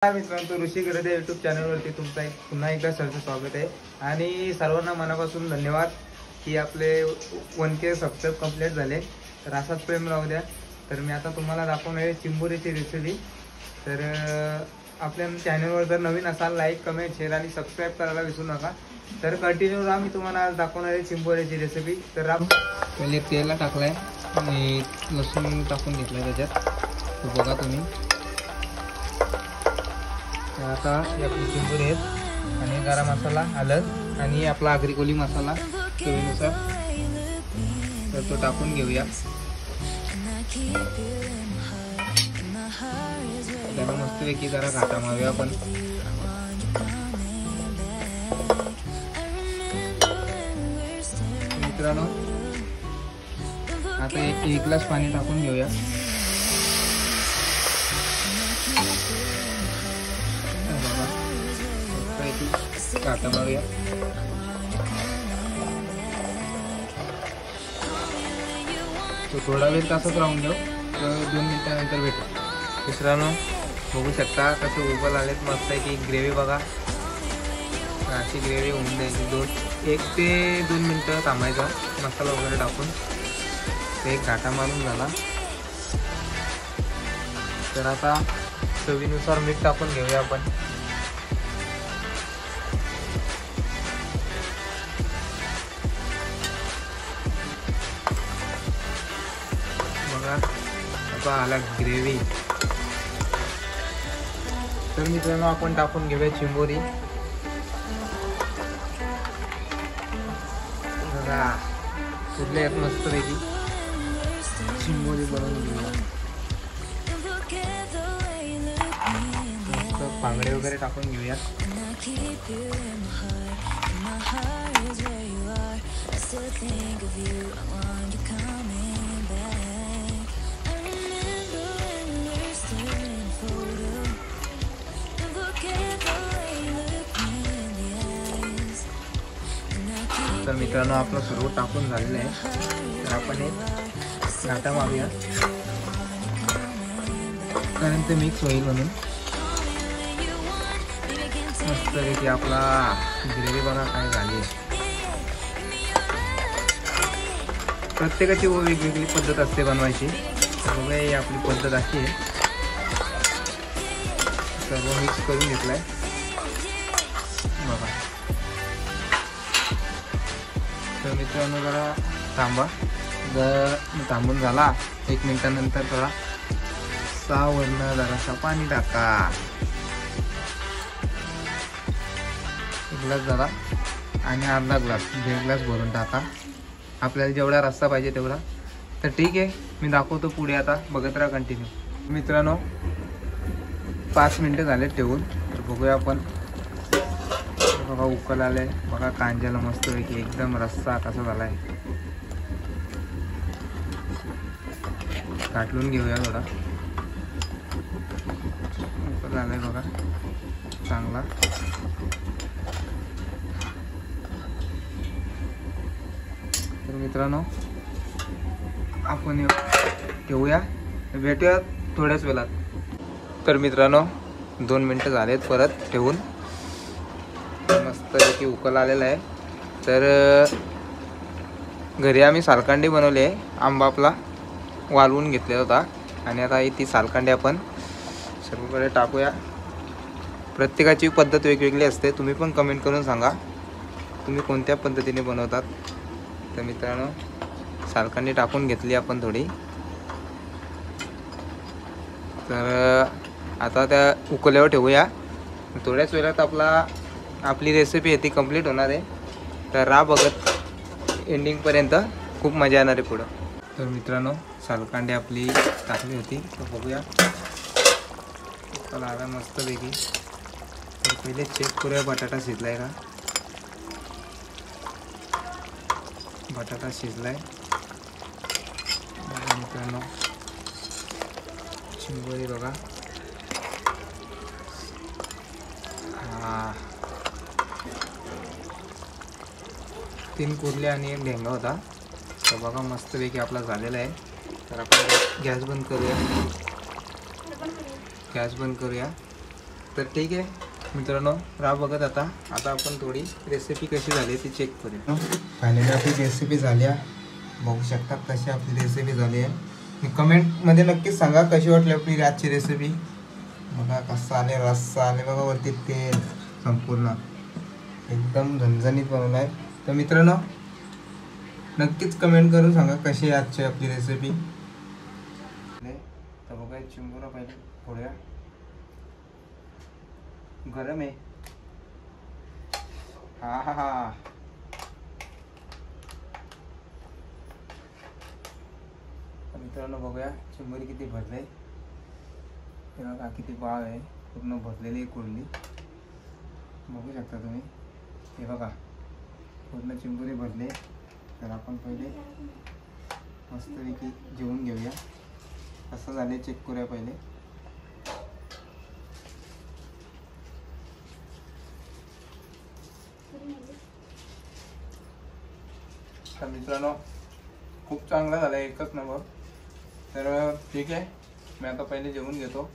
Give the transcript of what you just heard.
मित्रांनो, ऋषी गरदे यूट्यूब चॅनलवरती तुमचं पुन्हा एकदा सरचं स्वागत आहे आणि सर्वांना मनापासून धन्यवाद की आपले 1K सबस्क्राईब कंप्लीट झाले. तर असाच प्रेम राहू द्या. तर मी आता तुम्हाला दाखवणार आहे चिंबोरीची रेसिपी. तर आपल्या चॅनलवर जर नवीन असाल लाईक कमेंट शेअर आणि सबस्क्राईब करायला विसरू नका. तर कंटिन्यू राहा, मी तुम्हाला आज दाखवणार आहे चिंबोरीची रेसिपी. तर पहिले तेल टाकलाय आणि लसूण टाकून घेतलाय त्याच्यात, बघा तुम्ही. आता हे आपली चिंबोरी आहेत आणि गरम मसाला, हळद आणि आपला आगरी कोली मसाला चवीनुसार तर तो टाकून घेऊया. त्याला मस्तपैकी जरा घाटा मारूया आपण. मित्रांनो, आता एक ग्लास पाणी टाकून घेऊया. घाटा मारूया. तो थोडा वेळ तसंच राहून देऊ, 2 मिनिटानंतर भेटू. मित्रांनो, बघू शकता कसं उबल आलेत मस्त आहे की ग्रेव्ही बघा. अशी ग्रेव्ही होऊन द्यायची 1 ते 2 मिनटं थांबायचा मसाला वगैरे टाकून. ते एक घाटा मारून झाला. तर आता चवीनुसार मीठ टाकून घेऊया आपण. आता आला ग्रेव्ही. तर मित्रांनो, आपण टाकून घेऊया चिंबोरी. बघा कुठले आहेत मस्तपैकी चिंबोरी बनवून घेऊया. मस्त बांगडे वगैरे टाकून घेऊया. तर मित्रांनो, आपलं सर्व टाकून झालेलं आहे. तर आपण एक घाटा मारूया कारण ते मिक्स होईल म्हणून. मस्तपैकी आपला ग्रेव्ही बघा काय झाली आहे. प्रत्येकाची वेगवेगळी पद्धत असते बनवायची. बघा ही आपली पद्धत अशी आहे. सर्व मिक्स करून घेतलाय बघा. तर मित्रांनो, जरा थांबा. जर थांबून झाला 1 मिनिटानंतर थोडा वरनं जरासा पाणी टाका. 1 ग्लास झाला आणि अर्धा ग्लास 1.5 ग्लास भरून टाका. आपल्याला जेवढा रस्सा पाहिजे तेवढा. तर ठीक आहे, मी दाखवतो पुढे. आता बघत राहा कंटिन्यू. मित्रांनो, 5 मिनटं झाले ठेवून. तर बघूया आपण. बघा उकल आले बघा कांद्याला मस्तपैकी एकदम रस्सा कसा झाला आहे. काटलून घेऊया थोडा. उकल आलाय बघा चांगला. तर मित्रांनो, आपण ठेवूया. भेटूया थोड्याच वेळात. तर मित्रांनो, 2 मिनटं झालेत परत ठेवून. मस्तपैकी उकल आलेला आहे. तर घरी आम्ही सालकांडी बनवली आहे. आंबा आपला वाळवून घेतलेला होता आणि आता ती सालकांडी आपण सर्वकडे टाकूया. प्रत्येकाची पद्धत वेगवेगळी असते. तुम्ही पण कमेंट करून सांगा तुम्ही कोणत्या पद्धतीने बनवतात. तर मित्रांनो, सालकांडी टाकून घेतली आपण थोडी. तर आता त्या उकल्यावर ठेवूया. थोड्याच वेळात आपली रेसिपी आहे ती कंप्लीट होणार आहे. तर राहा बघत एंडिंगपर्यंत, खूप मजा येणार आहे पुढं. तर मित्रांनो, सालकांडी आपली टाकली होती. तर बघूया उकल आला मस्तपैकी. तर पहिले चेक करूया बटाटा शिजलाय का. बटाटा शिजलाय मित्रांनो. चिंबोरी बघा. हा 3 कुर्ले आणि 1 ढेंगा होता. तर बघा मस्तपैकी आपला झालेला आहे. तर आपण गॅस बंद करूया. तर ठीक आहे मित्रांनो, राह बघत आता आपण थोडी रेसिपी कशी झाली ती चेक करूया. फायनली आपली रेसिपी झाली आहे, बघू शकता कशी आपली रेसिपी झाली आहे. कमेंटमध्ये नक्कीच सांगा कशी वाटली आपली आजची रेसिपी. बघा कसं आले, रस्सा आले बघा वरती, तेल संपूर्ण एकदम झणझणीत बनवलं आहे. तर मित्रांनो नक्कीच कमेंट करून सांगा कशी आहे आजची आपली रेसिपी. तर बघा चिंबोरा पहिले फोडूया, गरम आहे. हा हा हा, मित्रांनो बघूया चिंबोरी किती भरले. हे बघा किती बाळ आहे, पूर्ण भरलेली कुर्ली बघू शकता तुम्ही. हे बघा पूर्ण चिंबोरी भरले. तर आपण पहिले मस्तपैकी जेवून घेऊया, कसं झाले चेक करूया पहिले. तर मित्रांनो खूप चांगला झाला, एकच नंबर. तर ठीक आहे, मी आता पहिले जेवून घेतो.